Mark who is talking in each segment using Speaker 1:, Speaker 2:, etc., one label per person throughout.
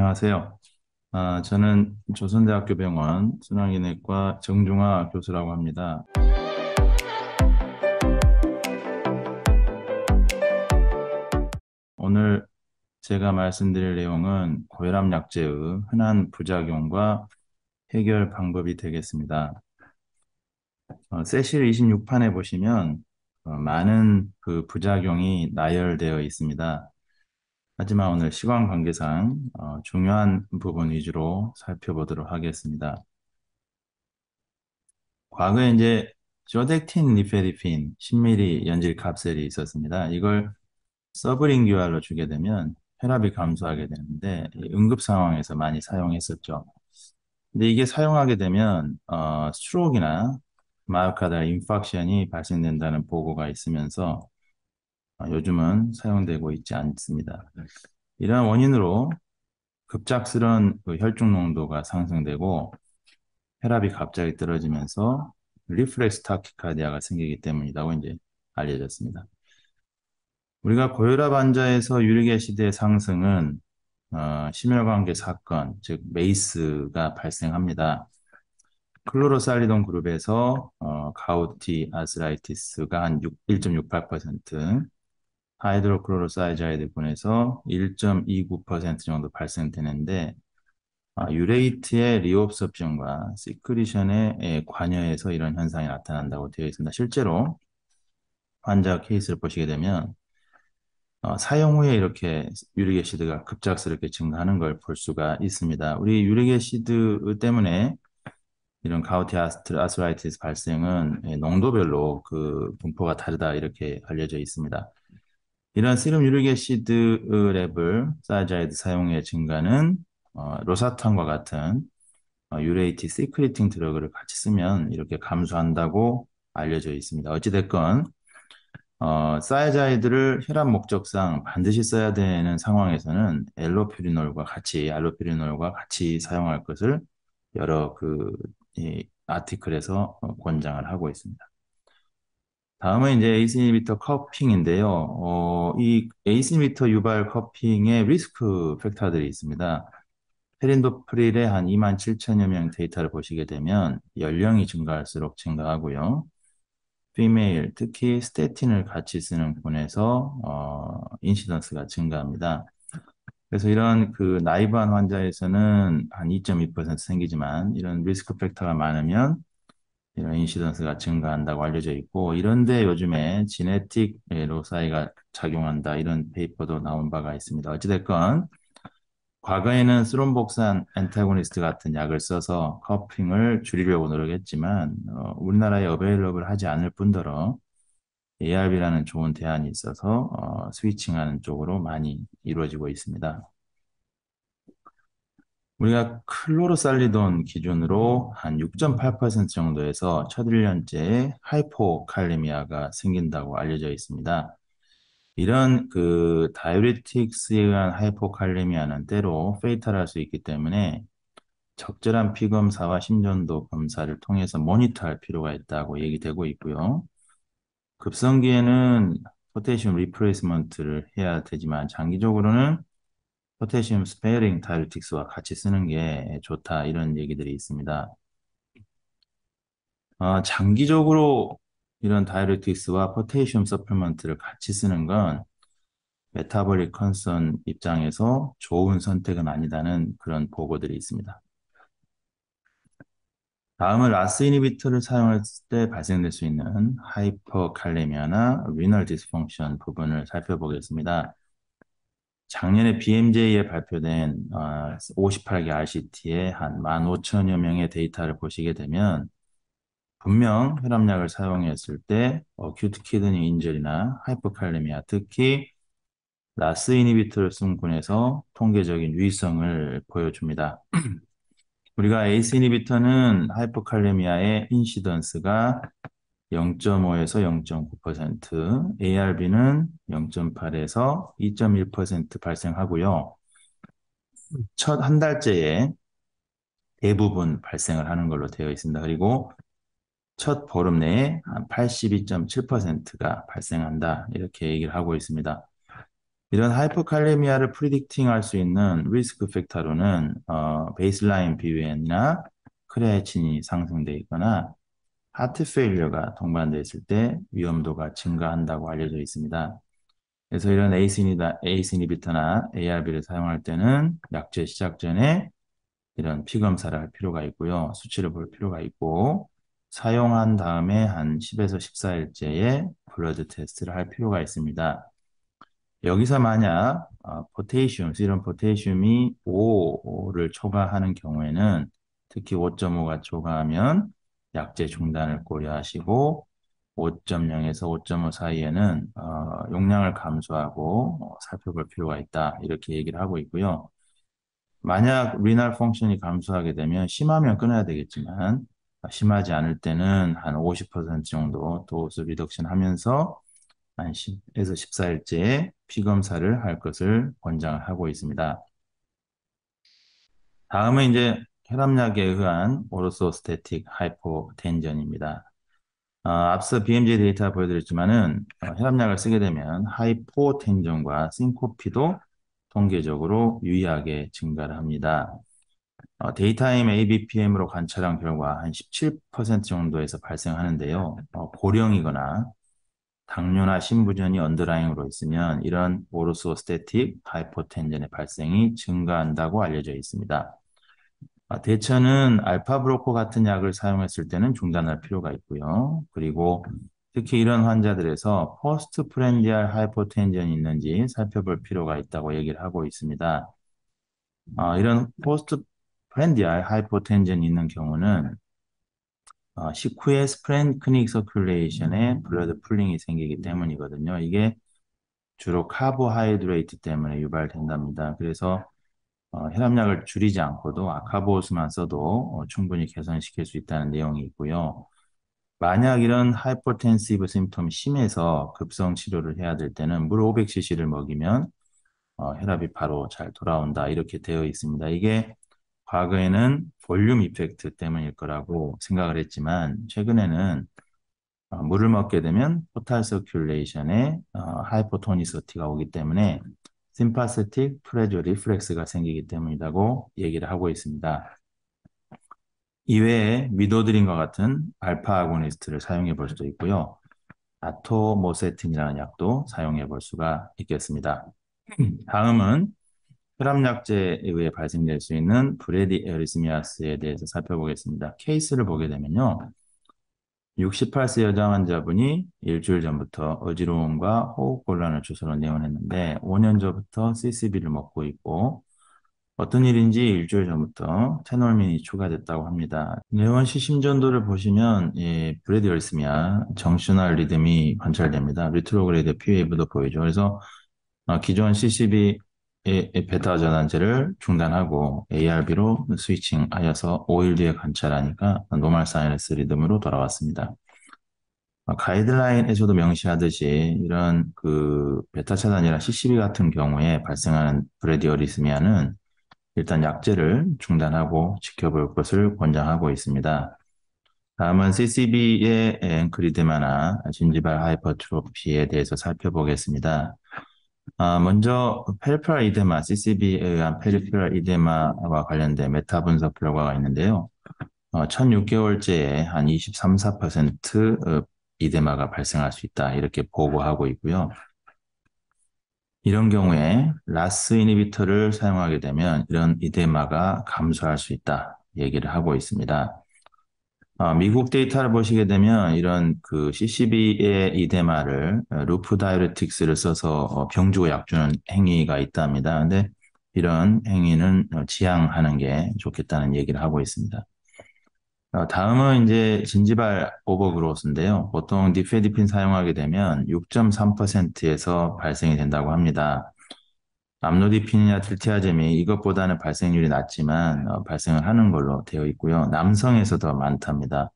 Speaker 1: 안녕하세요. 저는 조선대학교 병원 순환기내과 정중화 교수라고 합니다. 오늘 제가 말씀드릴 내용은 고혈압 약제의 흔한 부작용과 해결 방법이 되겠습니다. 세실 26판에 보시면 많은 그 부작용이 나열되어 있습니다. 하지만 오늘 시간 관계상 중요한 부분 위주로 살펴보도록 하겠습니다. 과거에 이제 조덱틴 니페리핀 10ml 연질 갑셀이 있었습니다. 이걸 서브링규알로 주게 되면 혈압이 감소하게 되는데 응급 상황에서 많이 사용했었죠. 근데 이게 사용하게 되면 스트로크나 마요카르디얼 인팍션이 발생된다는 보고가 있으면서 요즘은 사용되고 있지 않습니다. 이러한 원인으로 급작스런 그 혈중 농도가 상승되고 혈압이 갑자기 떨어지면서 리플렉스 타키카디아가 생기기 때문이라고 이제 알려졌습니다. 우리가 고혈압 환자에서 유릭 애시드의 상승은 심혈관계 사건, 즉 메이스가 발생합니다. 클로로살리돈 그룹에서 가우티 아스라이티스가 한 1.68%, 하이드로클로로사이자이드군에서 1.29% 정도 발생되는데 유레이트의 리옵섭션과 시크리션의 관여에서 이런 현상이 나타난다고 되어 있습니다. 실제로 환자 케이스를 보시게 되면 사용 후에 이렇게 유릭 애시드가 급작스럽게 증가하는 걸 볼 수가 있습니다. 우리 유릭 애시드 때문에 이런 가우티 아스라이티스 발생은 농도별로 그 분포가 다르다 이렇게 알려져 있습니다. 이런 세럼 유릭 애시드 랩을 사이자이드 사용의 증가는 로사탄과 같은 유레이티 시크리팅 드러그를 같이 쓰면 이렇게 감소한다고 알려져 있습니다. 어찌됐건 사이자이드를 혈압 목적상 반드시 써야 되는 상황에서는 알로피리놀과 같이 사용할 것을 여러 이 아티클에서 권장을 하고 있습니다. 다음은 이제 에이스 이니비터 커핑인데요. 이 에이스 이니비터 유발 커핑의 리스크 팩터들이 있습니다. 페린도프릴의 한 2만 7천여 명 데이터를 보시게 되면 연령이 증가할수록 증가하고요. 피메일, 특히 스테틴을 같이 쓰는 분에서 인시던스가 증가합니다. 그래서 이런 그 나이브한 환자에서는 한 2.2% 생기지만 이런 리스크 팩터가 많으면 이런 인시던스가 증가한다고 알려져 있고 이런데 요즘에 지네틱 로사이가 작용한다 이런 페이퍼도 나온 바가 있습니다. 어찌됐건 과거에는 스론복산 엔타고니스트 같은 약을 써서 커핑을 줄이려고 노력했지만 우리나라에 어베일러블 하지 않을 뿐더러 ARB라는 좋은 대안이 있어서 스위칭하는 쪽으로 많이 이루어지고 있습니다. 우리가 클로로살리돈 기준으로 한 6.8% 정도에서 첫 1년째에 하이포칼레미아가 생긴다고 알려져 있습니다. 이런 그 다이우리틱스에 의한 하이포칼레미아는 때로 페이탈할 수 있기 때문에 적절한 피검사와 심전도 검사를 통해서 모니터할 필요가 있다고 얘기되고 있고요. 급성기에는 포테시움 리플레이스먼트를 해야 되지만 장기적으로는 포테시움 스페어링 다이루틱스와 같이 쓰는 게 좋다 이런 얘기들이 있습니다. 장기적으로 이런 다이루틱스와 포테시움 서플먼트를 같이 쓰는 건 메타볼릭 컨선 입장에서 좋은 선택은 아니다는 그런 보고들이 있습니다. 다음은 라스 이니비터를 사용했을 때 발생될 수 있는 하이퍼칼레미아나 리널 디스펑션 부분을 살펴보겠습니다. 작년에 BMJ에 발표된 58개 RCT의 한 15,000여 명의 데이터를 보시게 되면 분명 혈압약을 사용했을 때 어큐트 키드니 인절이나 하이퍼칼레미아, 특히 라스 이니비터를 쓴 군에서 통계적인 유의성을 보여줍니다. 우리가 에이스 이니비터는 하이퍼칼레미아의 인시던스가 0.5에서 0.9%, ARB는 0.8에서 2.1% 발생하고요. 첫 한 달째에 대부분 발생을 하는 걸로 되어 있습니다. 그리고 첫 보름 내에 한 82.7%가 발생한다. 이렇게 얘기를 하고 있습니다. 이런 하이퍼칼레미아를 프리딕팅 할 수 있는 리스크 팩터로는 베이스라인 BUN이나 크레아틴이 상승돼 있거나 하트 페일러가 동반되어 있을 때 위험도가 증가한다고 알려져 있습니다. 그래서 이런 ACE 이니비터나 ARB를 사용할 때는 약제 시작 전에 이런 피 검사를 할 필요가 있고요. 수치를 볼 필요가 있고 사용한 다음에 한 10에서 14일째에 블러드 테스트를 할 필요가 있습니다. 여기서 만약 세럼 포테시움이 5를 초과하는 경우에는 특히 5.5가 초과하면 약제 중단을 고려하시고 5.0에서 5.5 사이에는 용량을 감소하고 살펴볼 필요가 있다 이렇게 얘기를 하고 있고요. 만약 리날 펑션이 감소하게 되면 심하면 끊어야 되겠지만 심하지 않을 때는 한 50% 정도 도수 리덕션 하면서 한 10에서 14일째 피검사를 할 것을 권장하고 있습니다. 다음은 이제 혈압약에 의한 오르소스태틱 하이포텐전입니다. 앞서 BMJ 데이터 보여드렸지만은 혈압약을 쓰게 되면 하이포텐전과 싱코피도 통계적으로 유의하게 증가를 합니다. 데이타임 ABPM으로 관찰한 결과 한 17% 정도에서 발생하는데요. 고령이거나 당뇨나 심부전이 언더라인으로 있으면 이런 오르소스태틱 하이포텐전의 발생이 증가한다고 알려져 있습니다. 대처는 알파 브로커 같은 약을 사용했을 때는 중단할 필요가 있고요. 그리고 특히 이런 환자들에서 포스트 프렌디알 하이포텐전이 있는지 살펴볼 필요가 있다고 얘기를 하고 있습니다. 이런 포스트 프렌디알 하이포텐전이 있는 경우는 식후에 스프렌크닉 서큘레이션에 블러드 풀링이 생기기 때문이거든요. 이게 주로 카보하이드레이트 때문에 유발된답니다. 그래서 혈압약을 줄이지 않고도 아카보스만 써도 충분히 개선시킬 수 있다는 내용이 있고요. 만약 이런 하이퍼텐시브 심텀이 심해서 급성 치료를 해야 될 때는 물 500cc를 먹이면 혈압이 바로 잘 돌아온다 이렇게 되어 있습니다. 이게 과거에는 볼륨 이펙트 때문일 거라고 생각을 했지만 최근에는 물을 먹게 되면 포탈 서큘레이션에 하이포토니서티가 오기 때문에 심파세틱 프레저 리플렉스가 생기기 때문이라고 얘기를 하고 있습니다. 이외에 미도드린과 같은 알파 아고니스트를 사용해 볼 수도 있고요. 아토모세틴이라는 약도 사용해 볼 수가 있겠습니다. 다음은 혈압약제에 의해 발생될 수 있는 브레디 에리스미아스에 대해서 살펴보겠습니다. 케이스를 보게 되면요. 68세 여자 환자분이 일주일 전부터 어지러움과 호흡곤란을 주소로 내원했는데 5년 전부터 CCB를 먹고 있고 어떤 일인지 일주일 전부터 테놀민이 추가됐다고 합니다. 내원 시심전도를 보시면 브레디얼스미아 정슈널 리듬이 관찰됩니다. 리트로그레이드 P웨이브도 보이죠. 그래서 기존 CCB의 베타 전환제를 중단하고 ARB로 스위칭하여서 5일 뒤에 관찰하니까 노멀 사이너스 리듬으로 돌아왔습니다. 가이드라인에서도 명시하듯이 이런 그 베타 차단이나 CCB 같은 경우에 발생하는 브레디어리스미아는 일단 약제를 중단하고 지켜볼 것을 권장하고 있습니다. 다음은 CCB의 앵크리드마나 진지발 하이퍼트로피에 대해서 살펴보겠습니다. 먼저 페리페럴 이데마, CCB에 의한 페리페럴 이데마와 관련된 메타 분석 결과가 있는데요. 1006개월째에 한 23, 4% 이데마가 발생할 수 있다. 이렇게 보고하고 있고요. 이런 경우에 라스 이니비터를 사용하게 되면 이런 이데마가 감소할 수 있다. 얘기를 하고 있습니다. 미국 데이터를 보시게 되면 이런 그 CCB의 이데마를 루프 다이ure틱스를 써서 병주고 약주는 행위가 있답니다. 근데 이런 행위는 지양하는 게 좋겠다는 얘기를 하고 있습니다. 다음은 이제 진지발 오버그로스인데요. 보통 디페디핀 사용하게 되면 6.3%에서 발생이 된다고 합니다. 암로디핀이나 들티아즘이 이것보다는 발생률이 낮지만 발생을 하는 걸로 되어 있고요. 남성에서 더 많답니다.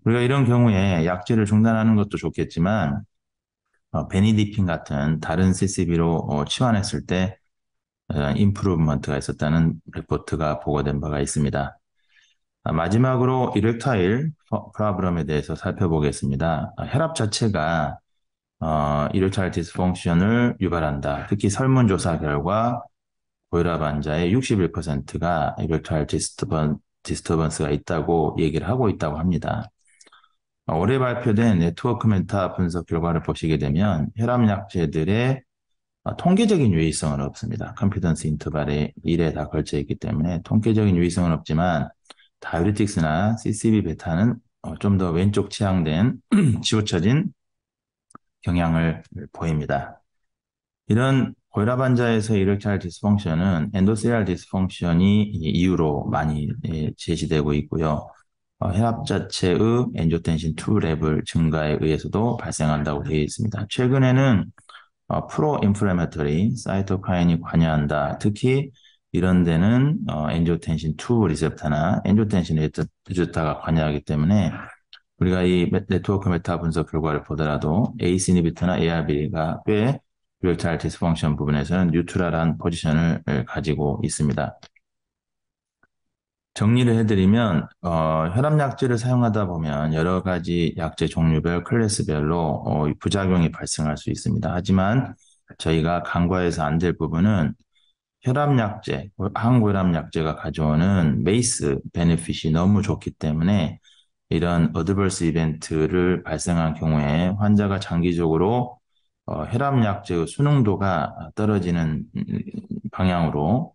Speaker 1: 우리가 이런 경우에 약제를 중단하는 것도 좋겠지만 베니디핀 같은 다른 CCB로 치환했을 때 임프루브먼트가 있었다는 리포트가 보고된 바가 있습니다. 마지막으로 이렉타일 프로브럼에 대해서 살펴보겠습니다. 혈압 자체가 이럴트랄 디스펑션을 유발한다. 특히 설문조사 결과 고혈압 환자의 61%가 이럴트랄 디스터번스가 있다고 얘기를 하고 있다고 합니다. 올해 발표된 네트워크 메타 분석 결과를 보시게 되면 혈압약제들의 통계적인 유의성은 없습니다. 컨피던스 인터벌에 1에 다 걸쳐 있기 때문에 통계적인 유의성은 없지만 다이우리틱스나 CCB 베타는 좀 더 왼쪽 치향된 치우쳐진 경향을 보입니다. 이런 고혈압 환자에서 이렉차일 디스펑션은 엔도셀리알 디스펑션이 이유로 많이 제시되고 있고요. 혈압 자체의 엔조텐신 2 레벨 증가에 의해서도 발생한다고 되어 있습니다. 최근에는 프로 인플레메터리 사이토카인이 관여한다. 특히 이런 데는 엔조텐신 2 리셉터나 엔조텐신 레cep터가 관여하기 때문에 우리가 이 네트워크 메타 분석 결과를 보더라도 ACE 이니비터나 ARB가 꽤 이렉차일 디스펑션 부분에서는 뉴트럴한 포지션을 가지고 있습니다. 정리를 해드리면 혈압약제를 사용하다 보면 여러 가지 약제 종류별, 클래스별로 부작용이 발생할 수 있습니다. 하지만 저희가 간과해서 안 될 부분은 혈압약제, 항고혈압약제가 가져오는 메이스 베네핏이 너무 좋기 때문에 이런 어드버스 이벤트를 발생한 경우에 환자가 장기적으로 혈압약제의 수능도가 떨어지는 방향으로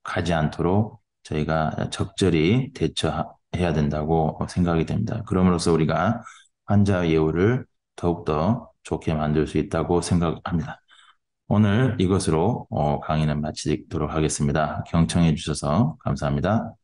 Speaker 1: 가지 않도록 저희가 적절히 대처해야 된다고 생각이 됩니다. 그럼으로써 우리가 환자 예후를 더욱더 좋게 만들 수 있다고 생각합니다. 오늘 이것으로 강의는 마치도록 하겠습니다. 경청해 주셔서 감사합니다.